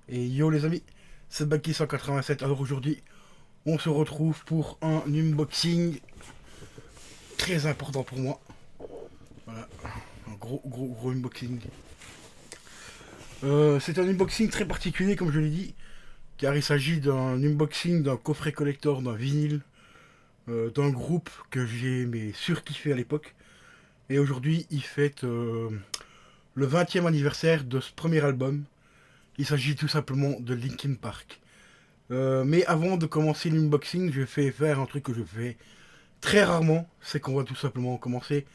Et yo les amis, c'est Baki 187. Alors aujourd'hui, on se retrouve pour un unboxing très important pour moi. Voilà, un gros unboxing. C'est un unboxing très particulier comme je l'ai dit, car il s'agit d'un unboxing d'un coffret collector, d'un vinyle, d'un groupe que j'ai surkiffé à l'époque. Et aujourd'hui, il fête le 20e anniversaire de ce premier album. Il s'agit tout simplement de Linkin Park. Mais avant de commencer l'unboxing, je vais faire un truc que je fais très rarement. C'est qu'on va tout simplement commencer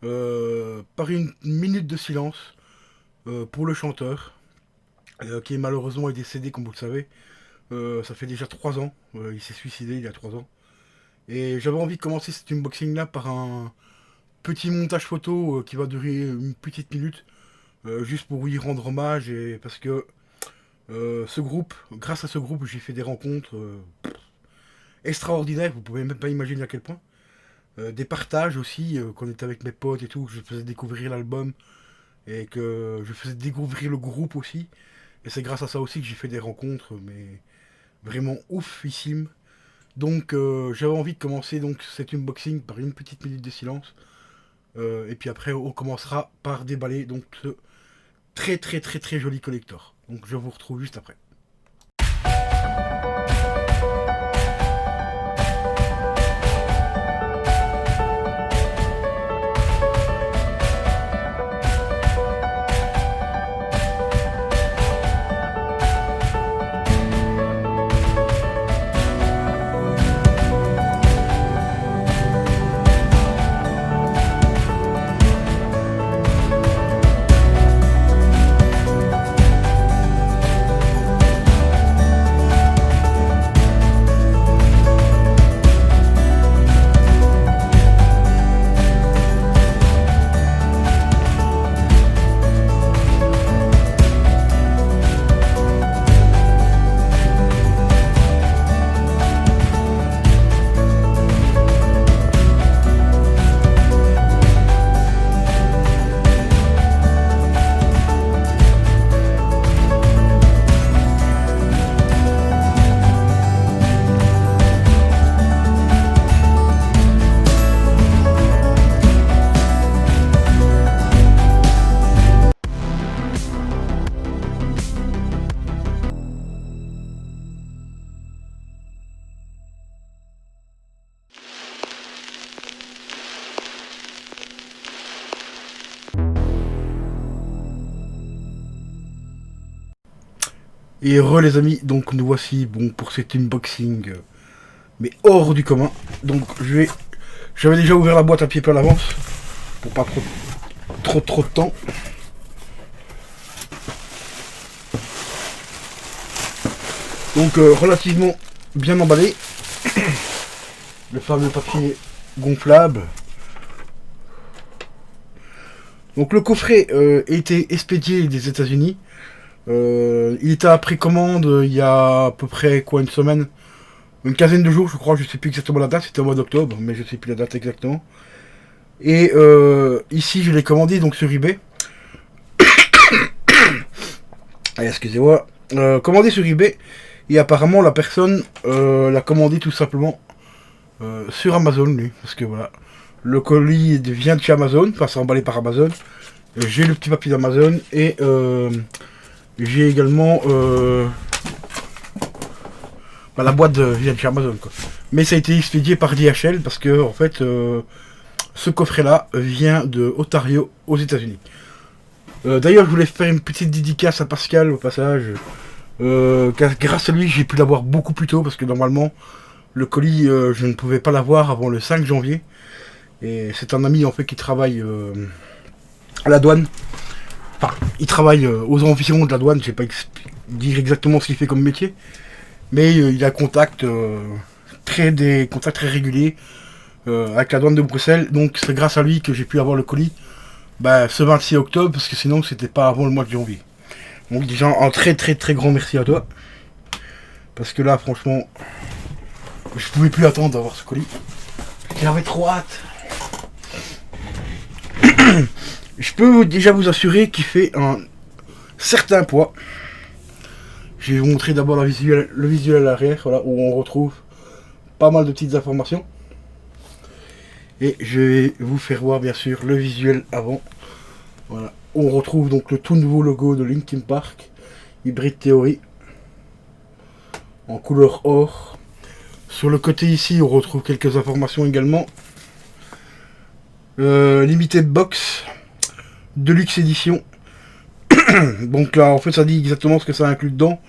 par une minute de silence pour le chanteur, qui malheureusement est décédé comme vous le savez. Ça fait déjà 3 ans. Il s'est suicidé il y a 3 ans. Et j'avais envie de commencer cet unboxing là par un petit montage photo qui va durer une petite minute. Juste pour y rendre hommage et parce que ce groupe, grâce à ce groupe, j'ai fait des rencontres extraordinaires, vous pouvez même pas imaginer à quel point. Des partages aussi, quand on était avec mes potes et tout, que je faisais découvrir l'album et que je faisais découvrir le groupe aussi. Et c'est grâce à ça aussi que j'ai fait des rencontres, mais vraiment oufissimes. Donc j'avais envie de commencer donc cet unboxing par une petite minute de silence. Et puis après on commencera par déballer donc ce très joli collector. Donc je vous retrouve juste après. Et re les amis, donc nous voici bon pour cet unboxing mais hors du commun. Donc j'avais déjà ouvert la boîte un petit peu à l'avance pour pas trop de temps. Donc relativement bien emballé. Le fameux papier gonflable. Donc le coffret a été expédié des États-Unis. Il était à précommande il y a à peu près quoi, une semaine, une quinzaine de jours je crois, je sais plus exactement la date, c'était au mois d'octobre, mais je sais plus la date exactement. Et ici je l'ai commandé donc sur eBay. Allez, excusez-moi. Commandé sur eBay et apparemment la personne l'a commandé tout simplement sur Amazon lui, parce que voilà, le colis vient de chez Amazon, enfin c'est emballé par Amazon. J'ai le petit papier d'Amazon et j'ai également la boîte vient de chez Amazon quoi. Mais ça a été expédié par DHL parce que en fait ce coffret là vient de Ontario aux États-Unis. D'ailleurs je voulais faire une petite dédicace à Pascal au passage. Car grâce à lui j'ai pu l'avoir beaucoup plus tôt parce que normalement le colis je ne pouvais pas l'avoir avant le 5 janvier. Et c'est un ami en fait qui travaille à la douane. Enfin, il travaille aux environs de la douane, je sais pas dire exactement ce qu'il fait comme métier, mais il a des contacts très réguliers avec la douane de Bruxelles, donc c'est grâce à lui que j'ai pu avoir le colis ce 26 octobre, parce que sinon c'était pas avant le mois de janvier. Donc déjà un très grand merci à toi, parce que là franchement, je pouvais plus attendre d'avoir ce colis, j'avais trop hâte. Je peux déjà vous assurer qu'il fait un certain poids. Je vais vous montrer d'abord le visuel à l'arrière, voilà, où on retrouve pas mal de petites informations. Et je vais vous faire voir bien sûr le visuel avant. Voilà. On retrouve donc le tout nouveau logo de Linkin Park, Hybrid Theory, en couleur or. Sur le côté ici, on retrouve quelques informations également. Limited Box, Deluxe Edition. Donc là, en fait, ça dit exactement ce que ça inclut dedans.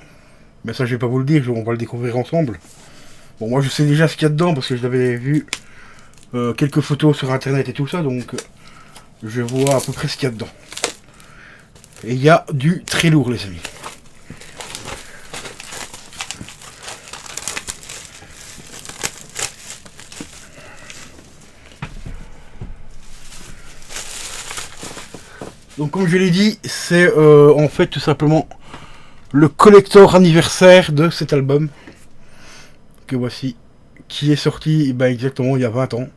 Mais ça, je vais pas vous le dire, on va le découvrir ensemble. Bon, moi, je sais déjà ce qu'il y a dedans parce que j'avais vu quelques photos sur internet et tout ça, donc je vois à peu près ce qu'il y a dedans. Et il y a du très lourd, les amis. Donc comme je l'ai dit, c'est en fait tout simplement le collector anniversaire de cet album que voici, qui est sorti exactement il y a 20 ans.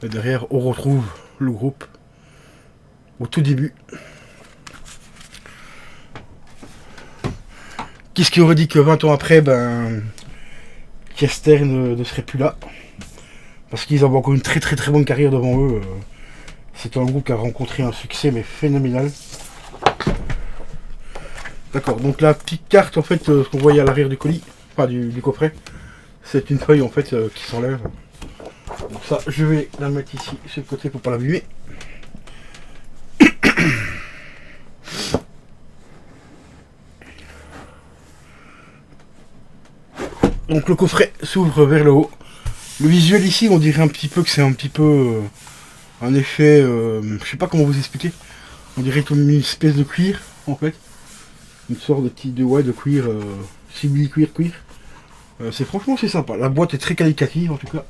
Et derrière on retrouve le groupe au tout début. Qu'est-ce qui aurait dit que 20 ans après, Chester ne serait plus là, parce qu'ils avaient encore une très bonne carrière devant eux. C'est un groupe qui a rencontré un succès mais phénoménal. D'accord, donc la petite carte en fait, ce qu'on voyait à l'arrière du colis, enfin du coffret, c'est une feuille en fait qui s'enlève. Donc ça, je vais la mettre ici sur le côté pour pas l'abîmer. Donc le coffret s'ouvre vers le haut. Le visuel ici, on dirait un petit peu que c'est un petit peu un effet, je sais pas comment vous expliquer. On dirait comme une espèce de cuir en fait, une sorte de cuir, simili cuir. C'est franchement c'est sympa. La boîte est très qualitative en tout cas.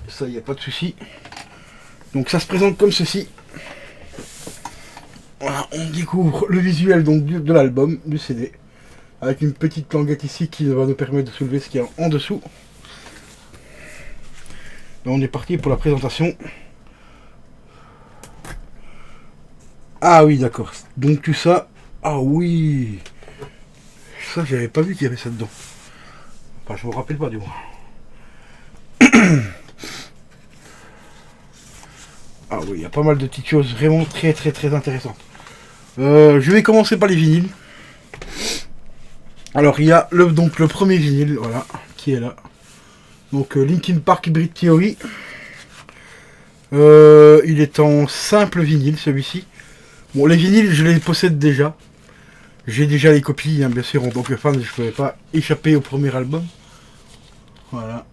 Ça, il n'y a pas de souci. Donc ça se présente comme ceci. Voilà, on découvre le visuel donc de l'album, du CD, avec une petite languette ici qui va nous permettre de soulever ce qu'il y a en dessous. Là, on est parti pour la présentation. Ah oui, d'accord. Donc tout ça. Ah oui. Ça, j'avais pas vu qu'il y avait ça dedans. Enfin, je me rappelle pas du moins. Ah oui, il y a pas mal de petites choses vraiment très intéressantes. Je vais commencer par les vinyles. Alors il y a donc le premier vinyle, voilà, qui est là. Donc Linkin Park Hybrid Theory. Il est en simple vinyle celui-ci. Bon, les vinyles je les possède déjà. J'ai déjà les copies, hein, bien sûr, en tant que fan, je ne pouvais pas échapper au premier album. Voilà.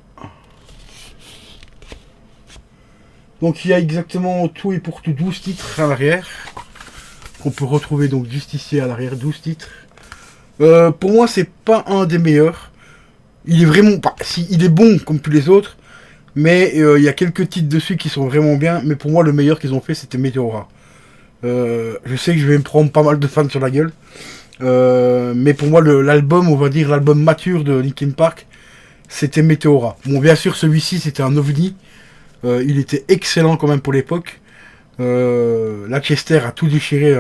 Donc il y a exactement tout et pour tout 12 titres à l'arrière. Qu'on peut retrouver donc juste ici à l'arrière, 12 titres. Pour moi, c'est pas un des meilleurs. Il est vraiment pas. Si, il est bon comme tous les autres. Mais il y a quelques titres dessus qui sont vraiment bien. Mais pour moi, le meilleur qu'ils ont fait, c'était Meteora. Je sais que je vais me prendre pas mal de fans sur la gueule. Mais pour moi, l'album, on va dire l'album mature de Linkin Park, c'était Meteora. Bon, bien sûr, celui-ci, c'était un ovni. Il était excellent quand même pour l'époque. La Chester a tout déchiré.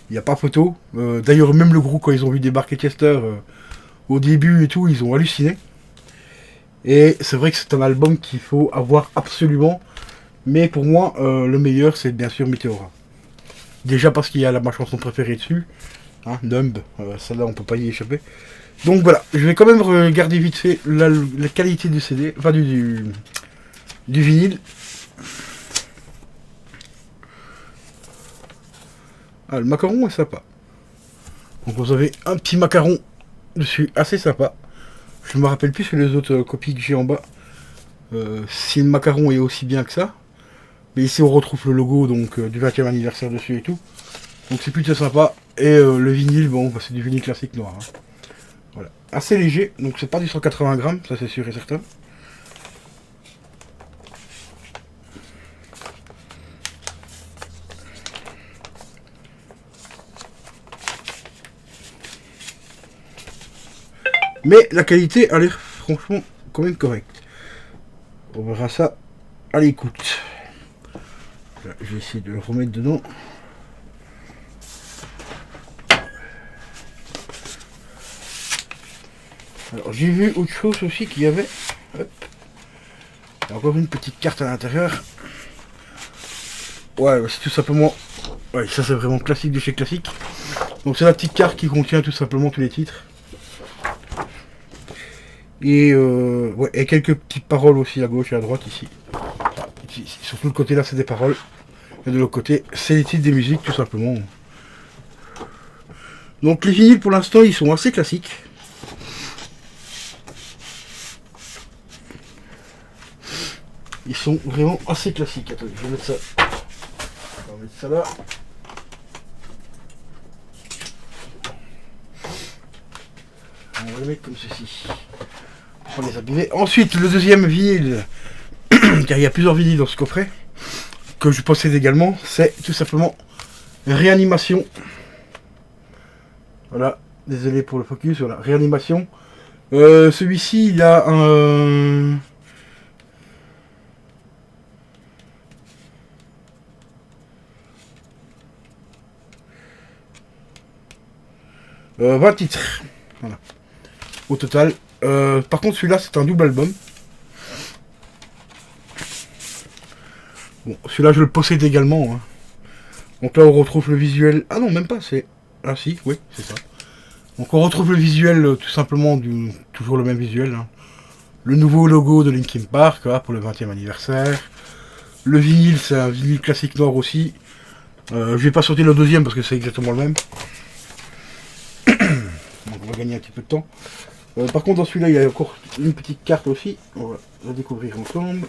Il n'y a pas photo. D'ailleurs, même le groupe, quand ils ont vu débarquer Chester au début et tout, ils ont halluciné. Et c'est vrai que c'est un album qu'il faut avoir absolument. Mais pour moi, le meilleur, c'est bien sûr Meteora. Déjà parce qu'il y a ma chanson préférée dessus. Hein, Numb. Celle-là, on peut pas y échapper. Donc voilà, je vais quand même regarder vite fait la qualité du CD. Enfin, du vinyle. Ah, le macaron est sympa. Donc vous avez un petit macaron dessus, assez sympa. Je me rappelle plus sur les autres copies que j'ai en bas. Si le macaron est aussi bien que ça. Mais ici on retrouve le logo donc du 20e anniversaire dessus et tout. Donc c'est plutôt sympa. Et le vinyle, bon, c'est du vinyle classique noir. Hein. Voilà. Assez léger, donc c'est pas du 180 grammes, ça c'est sûr et certain. Mais la qualité a l'air franchement quand même correcte. On verra ça à l'écoute. Je vais essayer de le remettre dedans. Alors j'ai vu autre chose aussi qu'il y avait. Hop. Il y a encore une petite carte à l'intérieur. Ouais, c'est tout simplement... Ouais, ça c'est vraiment classique de chez classique. Donc c'est la petite carte qui contient tout simplement tous les titres. Et, ouais, et quelques petites paroles aussi à gauche et à droite ici. Sur tout le côté là c'est des paroles. Et de l'autre côté c'est les titres des musiques tout simplement. Donc les vinyles pour l'instant ils sont assez classiques. Ils sont vraiment assez classiques. Attendez, je vais mettre ça. On va mettre ça là. On va les mettre comme ceci. On va les abîmer. Ensuite, le deuxième vinyle, car il y a plusieurs vinyles dans ce coffret, que je possède également, c'est tout simplement Réanimation. Voilà, désolé pour le focus, voilà, Réanimation. Celui-ci, il a un... 20 titres. Voilà. Au total. Par contre, celui-là, c'est un double album. Bon, celui-là, je le possède également. Hein. Donc là, on retrouve le visuel... Ah non, même pas, c'est... Ah si, oui, c'est ça. Donc on retrouve le visuel, tout simplement, toujours le même visuel. Hein. Le nouveau logo de Linkin Park, là, pour le 20e anniversaire. Le vinyle, c'est un vinyle classique noir aussi. Je vais pas sortir le deuxième parce que c'est exactement le même. Donc on va gagner un petit peu de temps. Par contre, dans celui-là, il y a encore une petite carte aussi. On va la découvrir ensemble.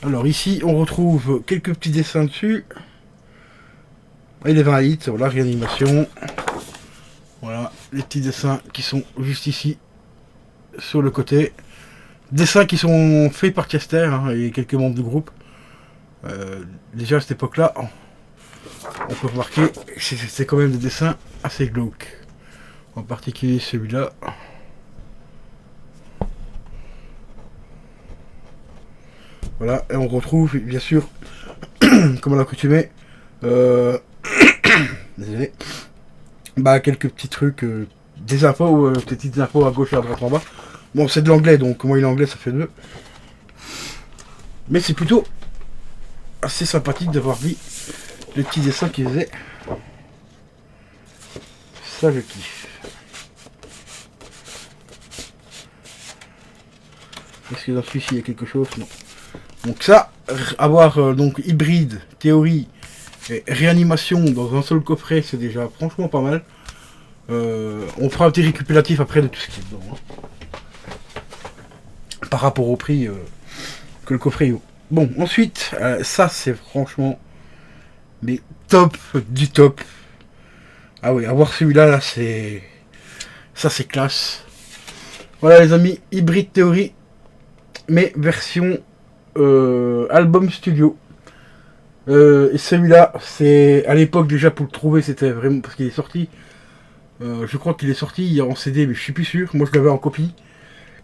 Alors ici, on retrouve quelques petits dessins dessus. Et les 20 hits, voilà, Réanimation. Voilà, les petits dessins qui sont juste ici, sur le côté. Dessins qui sont faits par Chester hein, et quelques membres du groupe. Déjà à cette époque-là, on peut remarquer que c'est quand même des dessins assez glauques. En particulier celui-là. Voilà, et on retrouve bien sûr, comme à l'accoutumée, désolé, bah quelques petits trucs, des infos, des petites infos à gauche et à droite en bas. Bon, c'est de l'anglais, donc moi l'anglais ça fait deux. Mais c'est plutôt assez sympathique d'avoir vu les petits dessins qu'ils faisaient. Ça je kiffe. Est-ce que dans celui-ci il y a quelque chose? Non. Donc ça, avoir donc hybride, théorie et réanimation dans un seul coffret, c'est déjà franchement pas mal. On fera un petit récupératif après de tout ce qui est dedans. Hein. Par rapport au prix que le coffret est haut. Bon, ensuite, ça c'est franchement mais top du top. Ah oui, avoir celui-là, là, c'est... Ça c'est classe. Voilà les amis, Hybrid Theory, mais version album studio. Et celui-là, c'est à l'époque déjà pour le trouver, c'était vraiment parce qu'il est sorti. Je crois qu'il est sorti en CD, mais je suis plus sûr. Moi, je l'avais en copie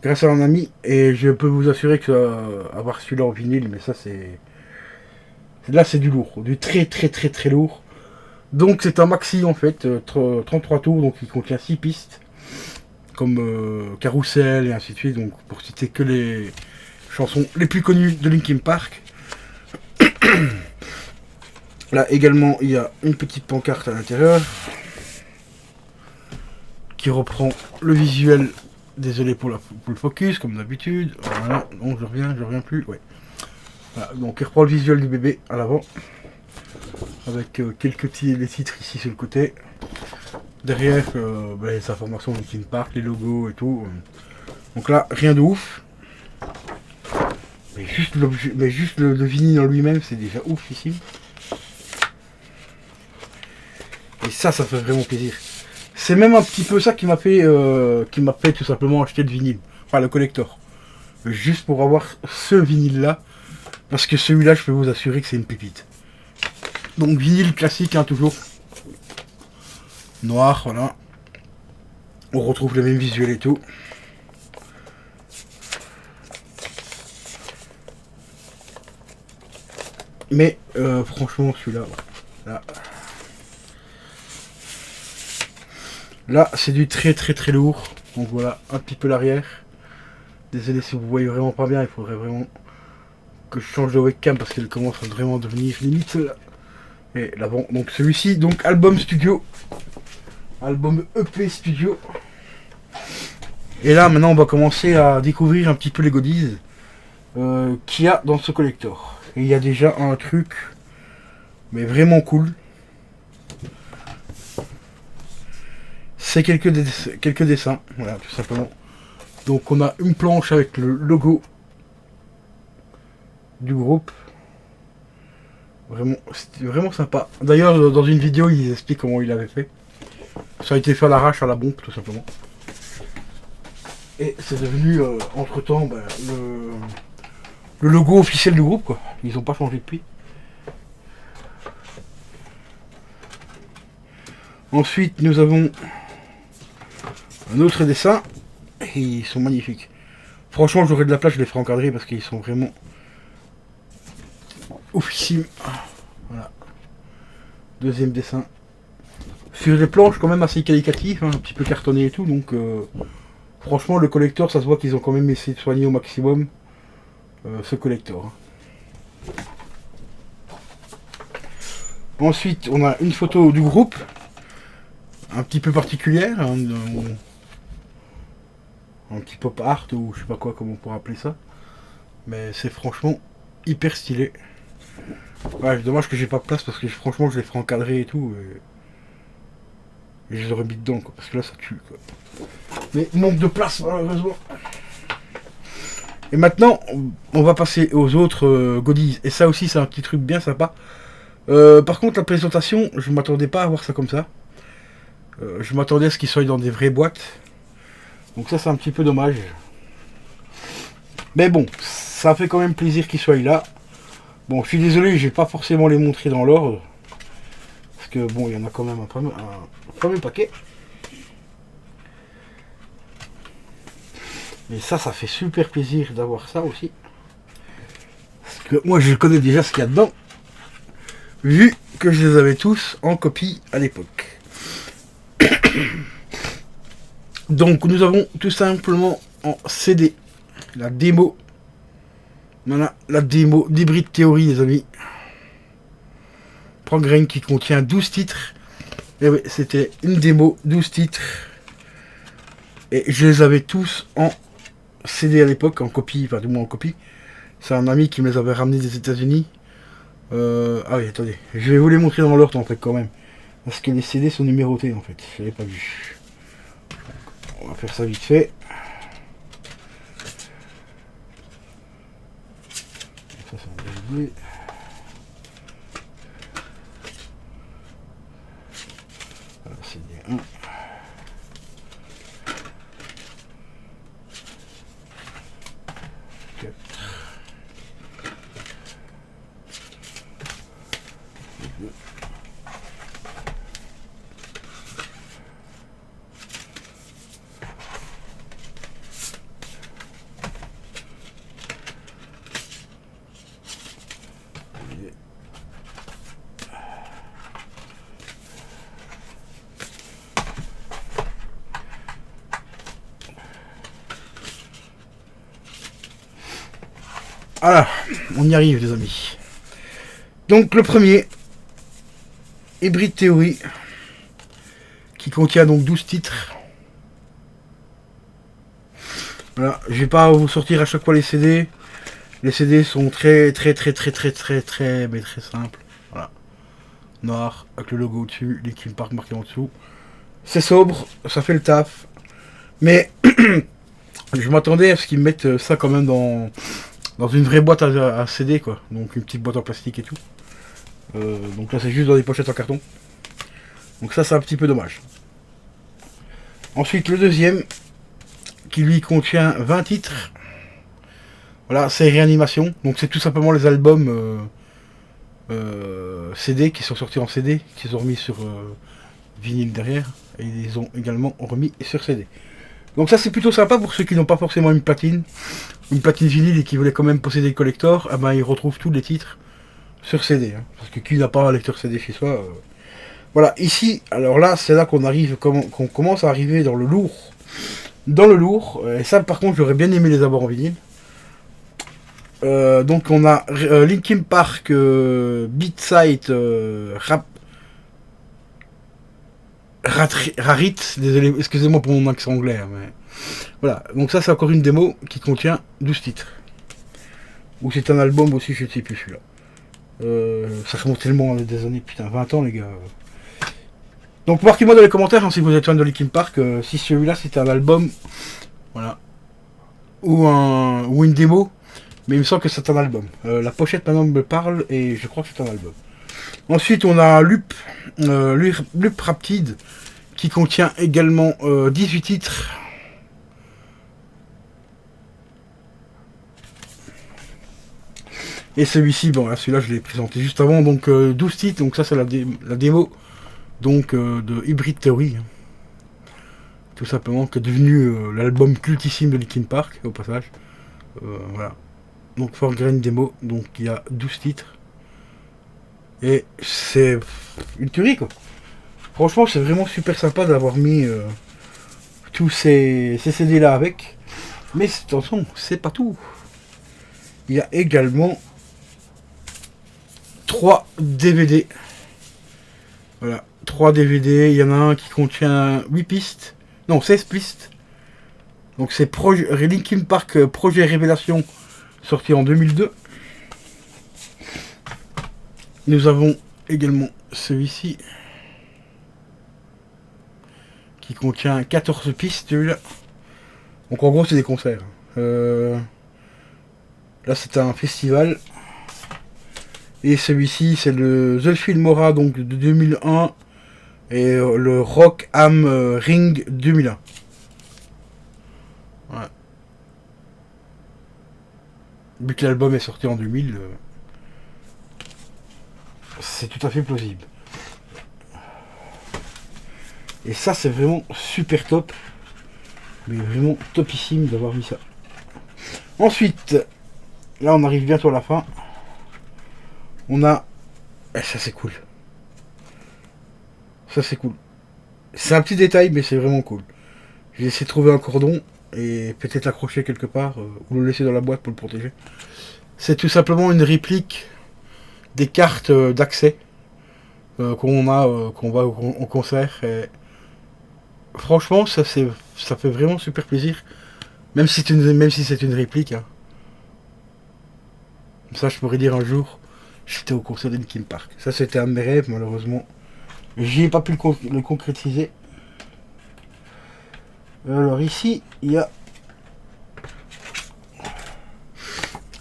grâce à un ami, et je peux vous assurer que avoir celui-là en vinyle, mais ça c'est là c'est du lourd, du très très très très lourd. Donc c'est un maxi en fait, 33 tours, donc il contient 6 pistes, comme Carousel et ainsi de suite, donc pour citer que les chansons les plus connues de Linkin Park. Là également il y a une petite pancarte à l'intérieur qui reprend le visuel. Désolé pour le focus comme d'habitude. Voilà, non je reviens plus. Ouais. Voilà, donc il reprend le visuel du bébé à l'avant. Avec quelques petits les titres ici sur le côté. Derrière les informations de Linkin Park, les logos et tout. Donc là, rien de ouf. Mais juste le vinyle en lui-même, c'est déjà ouf ici. Et ça fait vraiment plaisir. C'est même un petit peu ça qui m'a fait tout simplement acheter le vinyle. Enfin, le collector. Juste pour avoir ce vinyle-là. Parce que celui-là, je peux vous assurer que c'est une pépite. Donc, vinyle classique, hein, toujours. Noir, voilà. On retrouve le même visuel et tout. Mais franchement, celui-là, là, là c'est du très très très lourd. Donc voilà, un petit peu l'arrière. Désolé si vous voyez vraiment pas bien, il faudrait vraiment que je change de webcam parce qu'elle commence à vraiment devenir limite là. Et là bon, donc celui-ci, donc album studio. Album EP studio. Et là maintenant on va commencer à découvrir un petit peu les goodies qu'il y a dans ce collector. Et il y a déjà un truc mais vraiment cool. C'est quelques dessins, voilà tout simplement. Donc on a une planche avec le logo du groupe. Vraiment, c'était vraiment sympa. D'ailleurs dans une vidéo ils expliquent comment il avait fait. Ça a été fait à l'arrache, à la bombe tout simplement. Et c'est devenu entre temps le logo officiel du groupe quoi. Ils n'ont pas changé depuis. Ensuite nous avons un autre dessin. Et ils sont magnifiques. Franchement j'aurais de la place, je les ferai encadrer parce qu'ils sont vraiment officiels. Voilà. Deuxième dessin. Sur des planches quand même assez qualitatives, hein, un petit peu cartonné et tout, donc franchement le collector ça se voit qu'ils ont quand même essayé de soigner au maximum ce collector. Ensuite on a une photo du groupe, un petit peu particulière, hein, un petit pop art ou je sais pas quoi comment on pourrait appeler ça, mais c'est franchement hyper stylé. Ouais, dommage que j'ai pas de place parce que franchement je les ferai encadrer et tout. Et je les aurais mis dedans quoi, parce que là ça tue quoi. Mais manque de place malheureusement. Et maintenant on va passer aux autres goodies. Et ça aussi c'est un petit truc bien sympa. Par contre la présentation, je m'attendais pas à voir ça comme ça. Je m'attendais à ce qu'ils soient dans des vraies boîtes. Donc ça c'est un petit peu dommage. Mais bon, ça fait quand même plaisir qu'ils soient là. Bon, je suis désolé, je vais pas forcément les montrer dans l'ordre. Parce que bon, il y en a quand même un premier paquet. Mais ça fait super plaisir d'avoir ça aussi. Parce que moi, je connais déjà ce qu'il y a dedans. Vu que je les avais tous en copie à l'époque. Donc, nous avons tout simplement en CD la démo. Voilà, la démo d'Hybrid Theory, les amis. Prograne qui contient 12 titres. Et oui, c'était une démo, 12 titres. Et je les avais tous en CD à l'époque, en copie, enfin du moins en copie. C'est un ami qui me les avait ramenés des États-Unis. Ah oui, attendez, je vais vous les montrer dans l'ordre en fait quand même. Parce que les CD sont numérotés en fait, je l'avais pas vu. On va faire ça vite fait. Ça c'est un DVD. Voilà, CD 1. Voilà, on y arrive les amis. Donc le premier, Hybrid Theory, qui contient donc 12 titres. Voilà, je vais pas vous sortir à chaque fois les CD. Les CD sont très mais très simples. Voilà. Noir, avec le logo au-dessus, Linkin Park marqué en dessous. C'est sobre, ça fait le taf. Mais je m'attendais à ce qu'ils mettent ça quand même dans une vraie boîte à CD quoi. Donc une petite boîte en plastique et tout. Donc là c'est juste dans des pochettes en carton. Donc ça c'est un petit peu dommage. Ensuite le deuxième, qui lui contient 20 titres. Voilà, c'est Réanimation. Donc c'est tout simplement les albums CD qui sont sortis en CD, qu'ils ont remis sur vinyle derrière. Et ils les ont également remis sur CD. Donc ça c'est plutôt sympa pour ceux qui n'ont pas forcément une platine vinyle et qui voulaient quand même posséder le collector. Ah ben ils retrouvent tous les titres sur CD, hein, parce que qui n'a pas un lecteur CD chez soi. Voilà, ici, alors là, c'est là qu'on arrive, qu'on commence à arriver dans le lourd. Dans le lourd, et ça par contre j'aurais bien aimé les avoir en vinyle. Donc on a Linkin Park, Beatside, Rarit, désolé, excusez-moi pour mon accent anglais, hein, mais voilà. Donc ça c'est encore une démo qui contient 12 titres. Ou c'est un album aussi, je ne sais plus celui-là. Ça remonte tellement des années, putain, 20 ans les gars. Donc marquez-moi dans les commentaires hein, si vous êtes fan de Linkin Park, si celui-là c'était un album, voilà, ou une démo, mais il me semble que c'est un album. La pochette maintenant me parle et je crois que c'est un album. Ensuite on a Loop Rapide qui contient également 18 titres. Et celui-ci, bon, celui-là je l'ai présenté juste avant, donc 12 titres, donc ça c'est la démo donc, de Hybrid Theory. Tout simplement, qui est devenu l'album cultissime de Linkin Park, au passage. Voilà. Donc For Grain Demo, donc il y a 12 titres. Et c'est une tuerie quoi. Franchement c'est vraiment super sympa d'avoir mis tous ces CD là avec. Mais attention, c'est pas tout. Il y a également 3 DVD. Voilà, 3 DVD. Il y en a un qui contient 8 pistes. Non, 16 pistes. Donc c'est Linkin Park Projet Révélation, sorti en 2002. Nous avons également celui-ci, qui contient 14 pistes, celui-là. Donc en gros c'est des concerts. Là c'est un festival. Et celui-ci c'est le The Filmora donc de 2001 et le Rock Am Ring 2001. Ouais. Vu que l'album est sorti en 2000, c'est tout à fait plausible. Et ça c'est vraiment super top. Mais vraiment topissime d'avoir mis ça. Ensuite, là on arrive bientôt à la fin. On a... ça c'est cool. Ça c'est cool. C'est un petit détail mais c'est vraiment cool. J'ai essayé de trouver un cordon et peut-être l'accrocher quelque part ou le laisser dans la boîte pour le protéger. C'est tout simplement une réplique des cartes d'accès qu'on a, qu'on va au concert. Et franchement, ça fait vraiment super plaisir. Même si c'est une réplique. Hein. Ça, je pourrais dire un jour, j'étais au concert de Linkin Park. Ça, c'était un de mes rêves, malheureusement. J'y ai pas pu le concrétiser. Alors ici, il y a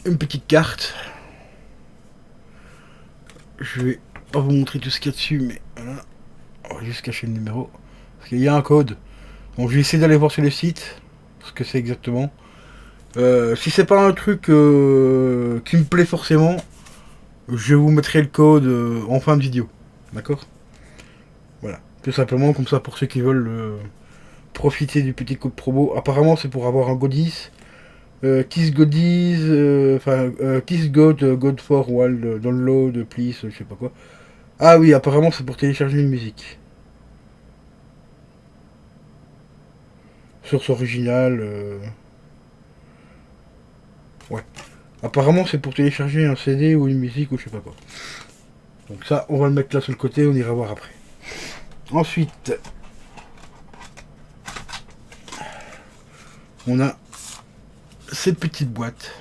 une petite carte. Je vais pas vous montrer tout ce qu'il y a dessus, mais voilà. On va juste cacher le numéro. Parce qu'il y a un code. Donc je vais essayer d'aller voir sur le site. Ce que c'est exactement. Si c'est pas un truc qui me plaît forcément, je vous mettrai le code en fin de vidéo. D'accord? Voilà. Tout simplement comme ça pour ceux qui veulent profiter du petit code promo. Apparemment c'est pour avoir un goodies. Kiss Goodies, Kiss God for World, Download, Please, je sais pas quoi. Ah oui, apparemment c'est pour télécharger une musique. Source originale. Ouais. Apparemment c'est pour télécharger un CD ou une musique ou je sais pas quoi. Donc ça, on va le mettre là sur le côté, on ira voir après. Ensuite, on a cette petite boîte.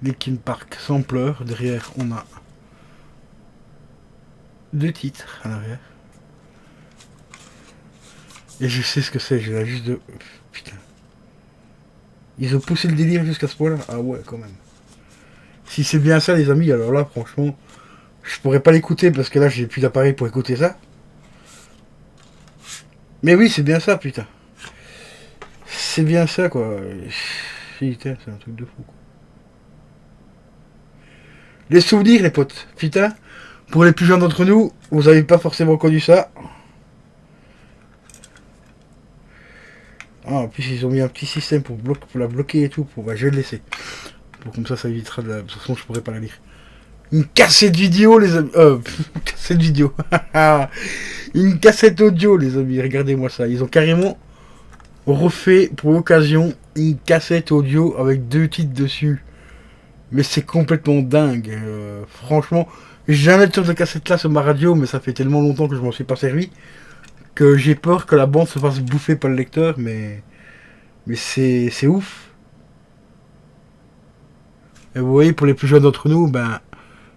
Linkin Park Sampler. Derrière, on a 2 titres à l'arrière. Et je sais ce que c'est, j'ai la juste de... Putain. Ils ont poussé le délire jusqu'à ce point-là. Ah ouais, quand même. Si c'est bien ça, les amis, alors là, franchement, je pourrais pas l'écouter parce que là, j'ai plus d'appareil pour écouter ça. Mais oui, c'est bien ça, putain. C'est bien ça, quoi. Putain, c'est un truc de fou, quoi. Les souvenirs, les potes. Putain, pour les plus jeunes d'entre nous, vous avez pas forcément connu ça. Ah, en plus, ils ont mis un petit système pour la bloquer et tout. Bah, je vais le laisser. Pour comme ça évitera de la... De toute façon, je pourrais pas la lire. Une cassette vidéo, les amis. Une cassette vidéo. Une cassette audio, les amis. Regardez-moi ça. Ils ont carrément refait pour l'occasion une cassette audio avec 2 titres dessus. Mais c'est complètement dingue. Franchement, j'ai jamais sur de cassette là sur ma radio, mais ça fait tellement longtemps que je m'en suis pas servi que j'ai peur que la bande se fasse bouffer par le lecteur. Mais c'est ouf. Et vous voyez, pour les plus jeunes d'entre nous, ben,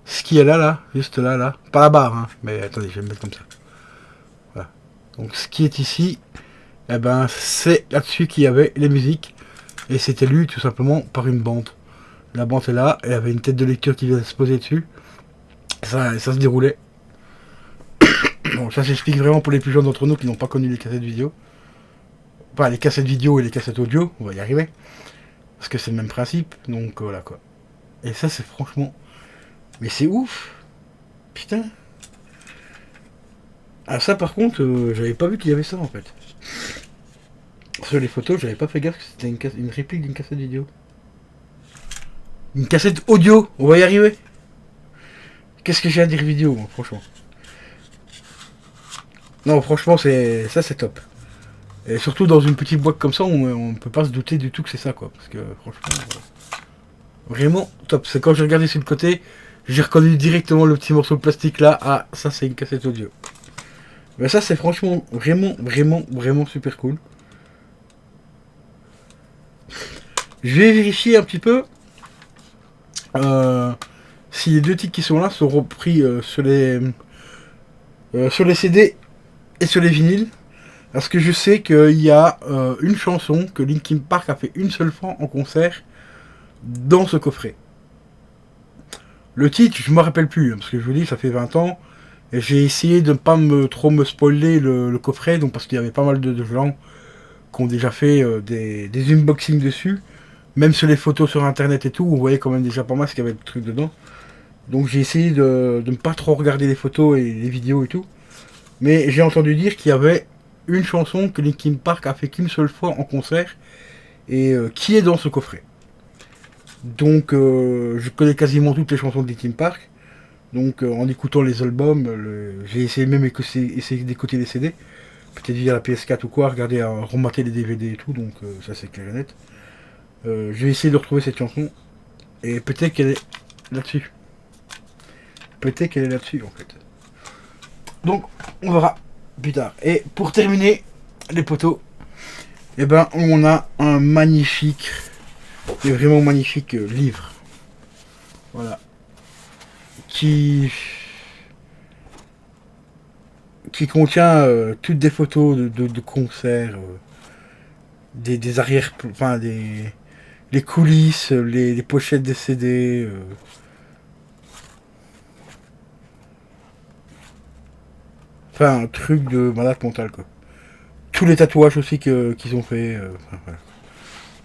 ce qui est là, juste là, pas la barre, hein, mais attendez, je vais le mettre comme ça. Voilà. Donc ce qui est ici, eh ben, c'est là-dessus qu'il y avait les musiques, et c'était lu tout simplement par une bande. La bande est là, et il y avait une tête de lecture qui vient se poser dessus. Ça se déroulait. Bon, ça s'explique vraiment pour les plus jeunes d'entre nous qui n'ont pas connu les cassettes vidéo. Enfin, les cassettes vidéo et les cassettes audio, on va y arriver. Parce que c'est le même principe, donc voilà quoi. Et ça, c'est franchement... Mais c'est ouf. Putain. Ah ça par contre, j'avais pas vu qu'il y avait ça en fait. Sur les photos, j'avais pas fait gaffe que c'était une réplique d'une cassette vidéo. Une cassette audio, on va y arriver. Qu'est-ce que j'ai à dire vidéo, moi, franchement. Non, franchement, c'est top. Et surtout dans une petite boîte comme ça, on peut pas se douter du tout que c'est ça, quoi. Parce que franchement, vraiment top. C'est quand j'ai regardé sur le côté, j'ai reconnu directement le petit morceau de plastique là. Ah, ça c'est une cassette audio. Mais ça c'est franchement vraiment super cool. Je vais vérifier un petit peu si les 2 titres qui sont là sont repris sur les CD et sur les vinyles. Parce que je sais qu'il y a une chanson que Linkin Park a fait une seule fois en concert dans ce coffret. Le titre, je me rappelle plus, parce que je vous dis, ça fait 20 ans. Et j'ai essayé de ne pas trop me spoiler le coffret, donc parce qu'il y avait pas mal de gens qui ont déjà fait des unboxings dessus. Même sur les photos sur internet et tout, on voyait quand même déjà pas mal ce qu'il y avait de trucs dedans. Donc j'ai essayé de ne pas trop regarder les photos et les vidéos et tout. Mais j'ai entendu dire qu'il y avait une chanson que Linkin Park a fait qu'une seule fois en concert et qui est dans ce coffret. Donc je connais quasiment toutes les chansons de Linkin Park. Donc en écoutant les albums, j'ai essayé même essayer d'écouter les CD. Peut-être via la PS4 ou quoi, regarder, remater les DVD et tout, donc ça c'est clair et net. Je vais essayer de retrouver cette chanson. Et peut-être qu'elle est là-dessus. Peut-être qu'elle est là-dessus en fait. Donc on verra plus tard. Et pour terminer les poteaux, eh ben on a un magnifique, et vraiment magnifique livre. Voilà. Qui contient toutes des photos de concerts, des arrières, enfin les coulisses, les pochettes des CD. Enfin, un truc de malade mental, quoi. Tous les tatouages aussi qu'ils ont fait. Enfin, voilà.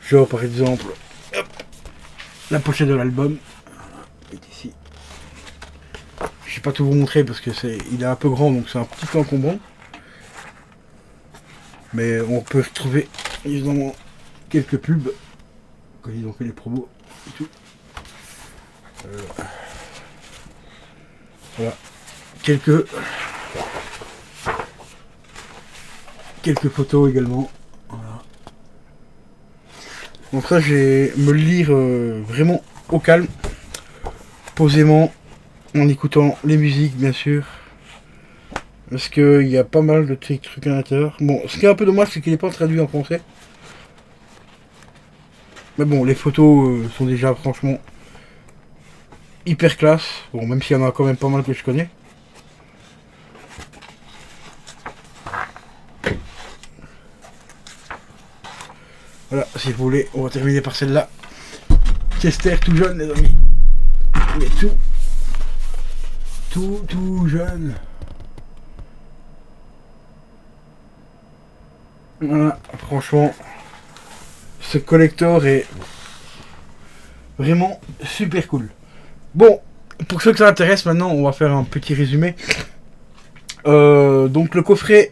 Genre, par exemple, hop, la pochette de l'album. Est ici. Je vais pas tout vous montrer parce que il est un peu grand, donc c'est un petit peu encombrant. Mais on peut retrouver évidemment quelques pubs quand ils ont fait les promos et tout. Voilà. Quelques photos également. Voilà. Donc ça, je vais me le lire vraiment au calme, posément, en écoutant les musiques bien sûr. Parce qu'il y a pas mal de trucs à l'intérieur. Bon, ce qui est un peu dommage, c'est qu'il n'est pas traduit en français. Mais bon, les photos sont déjà franchement hyper classe. Bon, même s'il y en a quand même pas mal que je connais. Voilà, si vous voulez, on va terminer par celle-là. Chester tout jeune, les amis. Mais tout jeune. Voilà, franchement, ce collector est vraiment super cool. Bon, pour ceux que ça intéresse, maintenant, on va faire un petit résumé. Donc le coffret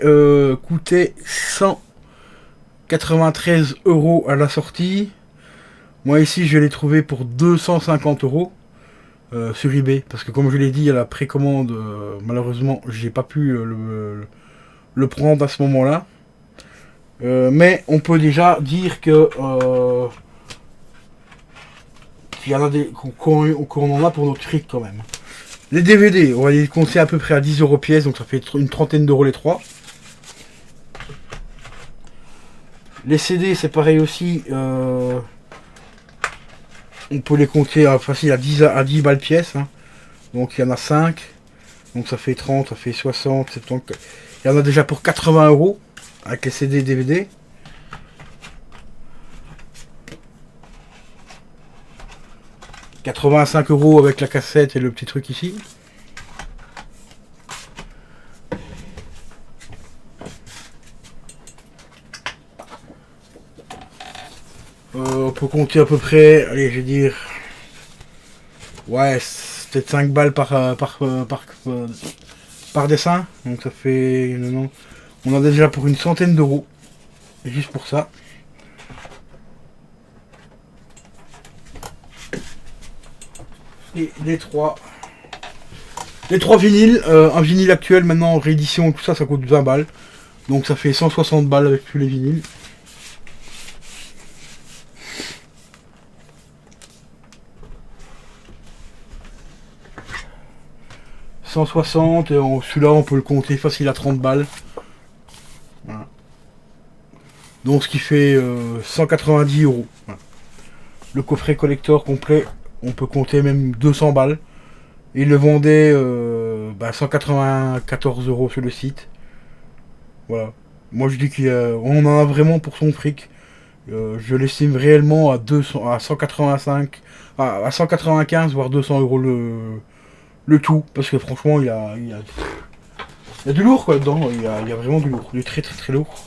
coûtait 193 € à la sortie. Moi ici je l'ai trouvé pour 250 euros sur eBay. Parce que comme je l'ai dit à la précommande, malheureusement j'ai pas pu le prendre à ce moment-là. Mais on peut déjà dire que qu'il y en a qu'on en a pour notre fric quand même. Les DVD, on va les compter à peu près à 10 euros pièce, donc ça fait une trentaine d'euros les trois. Les CD, c'est pareil aussi. On peut les compter facile à 10 balles pièce. Hein. Donc il y en a 5. Donc ça fait 30, ça fait 60, 70. Il y en a déjà pour 80 euros avec les CD et DVD. « 85 euros avec la cassette et le petit truc ici. On peut compter à peu près, allez, je vais dire, ouais, c'est peut-être 5 balles par dessin. Donc ça fait, non, on a déjà pour une centaine d'euros, juste pour ça. Et les trois vinyles, un vinyle actuel maintenant en réédition, tout ça, ça coûte 20 balles. Donc ça fait 160 balles avec tous les vinyles. 160, et celui-là on peut le compter facile à 30 balles. Voilà. Donc ce qui fait 190 euros. Voilà. Le coffret collector complet, on peut compter même 200 balles. Et il le vendait 194 euros sur le site. Voilà. Moi je dis qu'on en a vraiment pour son fric. Je l'estime réellement à 200, à 185, à 195 voire 200 euros le tout, parce que franchement il y a du lourd quoi dedans, il y a vraiment du lourd, du très très très lourd.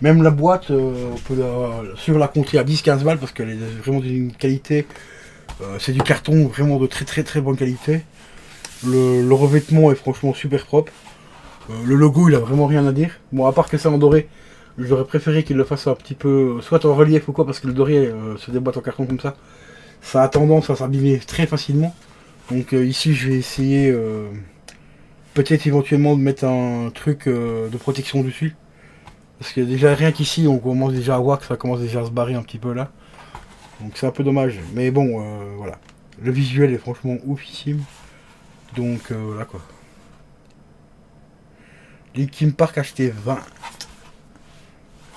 Même la boîte, on peut sur la compter à 10-15 balles parce qu'elle est vraiment d'une qualité, c'est du carton vraiment de très très très bonne qualité. Le revêtement est franchement super propre. Le logo il a vraiment rien à dire. Bon, à part que c'est en doré, j'aurais préféré qu'il le fasse un petit peu, soit en relief ou quoi, parce que le doré se déboîte en carton comme ça. Ça a tendance à s'abîmer très facilement. Donc ici je vais essayer peut-être éventuellement de mettre un truc de protection dessus. Parce que déjà rien qu'ici on commence déjà à voir que ça commence déjà à se barrer un petit peu là. Donc c'est un peu dommage. Mais bon voilà. Le visuel est franchement oufissime. Donc voilà quoi. Linkin Park acheté 20.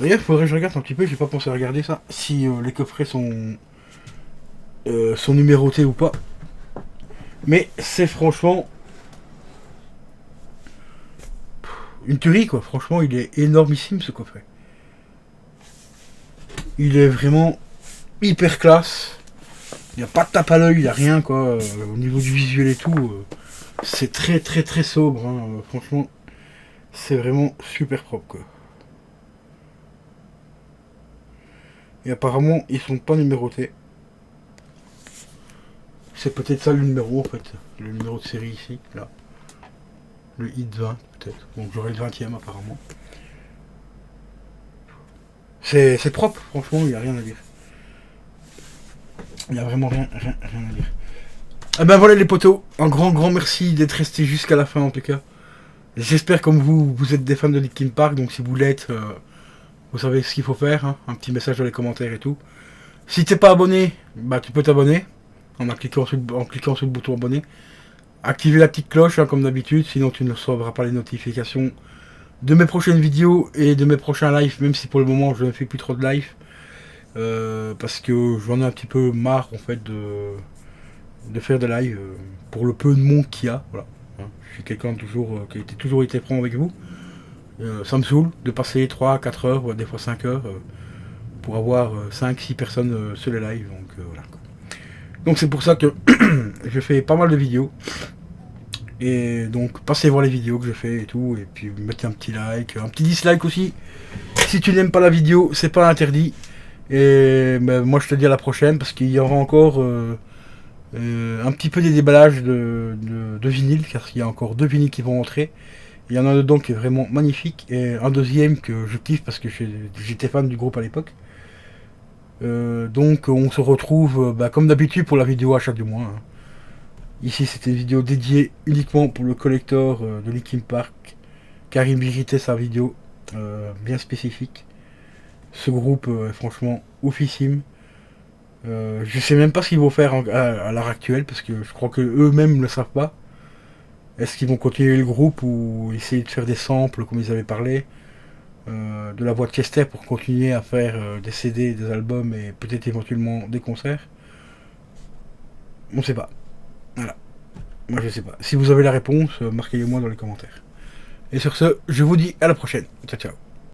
D'ailleurs il faudrait que je regarde un petit peu, j'ai pas pensé à regarder ça. Si les coffrets sont numérotés ou pas. Mais c'est franchement une tuerie quoi, franchement il est énormissime ce coffret. Il est vraiment hyper classe. Il n'y a pas de tape à l'œil, il n'y a rien quoi. Au niveau du visuel et tout, c'est très très très sobre. Hein. Franchement, c'est vraiment super propre quoi. Et apparemment ils sont pas numérotés. C'est peut-être ça le numéro en fait. Le numéro de série ici, là. Le hit 20 peut-être. Donc j'aurai le 20e apparemment. C'est propre, franchement, il n'y a rien à dire. Il n'y a vraiment rien à dire. Ah ben voilà les potos, un grand merci d'être resté jusqu'à la fin en tout cas. J'espère comme vous êtes des fans de Linkin Park, donc si vous l'êtes, vous savez ce qu'il faut faire, hein. Un petit message dans les commentaires et tout. Si t'es pas abonné, bah tu peux t'abonner en cliquant sur le bouton abonner. Activer la petite cloche hein, comme d'habitude, sinon tu ne recevras pas les notifications de mes prochaines vidéos et de mes prochains lives, même si pour le moment je ne fais plus trop de live. Parce que j'en ai un petit peu marre en fait de faire des lives pour le peu de monde qu'il y a. Voilà. Hein, je suis quelqu'un toujours qui a toujours été franc avec vous. Ça me saoule de passer 3-4 heures, ou des fois 5 heures, pour avoir 5-6 personnes sur les lives. Donc voilà. Donc c'est pour ça que je fais pas mal de vidéos. Et donc passez voir les vidéos que je fais et tout. Et puis mettez un petit like, un petit dislike aussi. Si tu n'aimes pas la vidéo, c'est pas interdit. Et ben, moi je te dis à la prochaine parce qu'il y aura encore un petit peu des déballages de vinyle, car il y a encore 2 vinyles qui vont entrer. Il y en a un dedans qui est vraiment magnifique et un deuxième que je kiffe parce que j'étais fan du groupe à l'époque. Donc on se retrouve comme d'habitude pour la vidéo achat du mois, hein. Ici c'était une vidéo dédiée uniquement pour le collector de Linkin Park, car il méritait sa vidéo bien spécifique. Ce groupe est franchement oufissime. Je sais même pas ce qu'ils vont faire à l'heure actuelle, parce que je crois que eux-mêmes ne le savent pas. Est-ce qu'ils vont continuer le groupe ou essayer de faire des samples comme ils avaient parlé de la voix de Chester pour continuer à faire des CD, des albums et peut-être éventuellement des concerts? On sait pas. Voilà. Moi je sais pas. Si vous avez la réponse, marquez-le moi dans les commentaires. Et sur ce, je vous dis à la prochaine. Ciao ciao.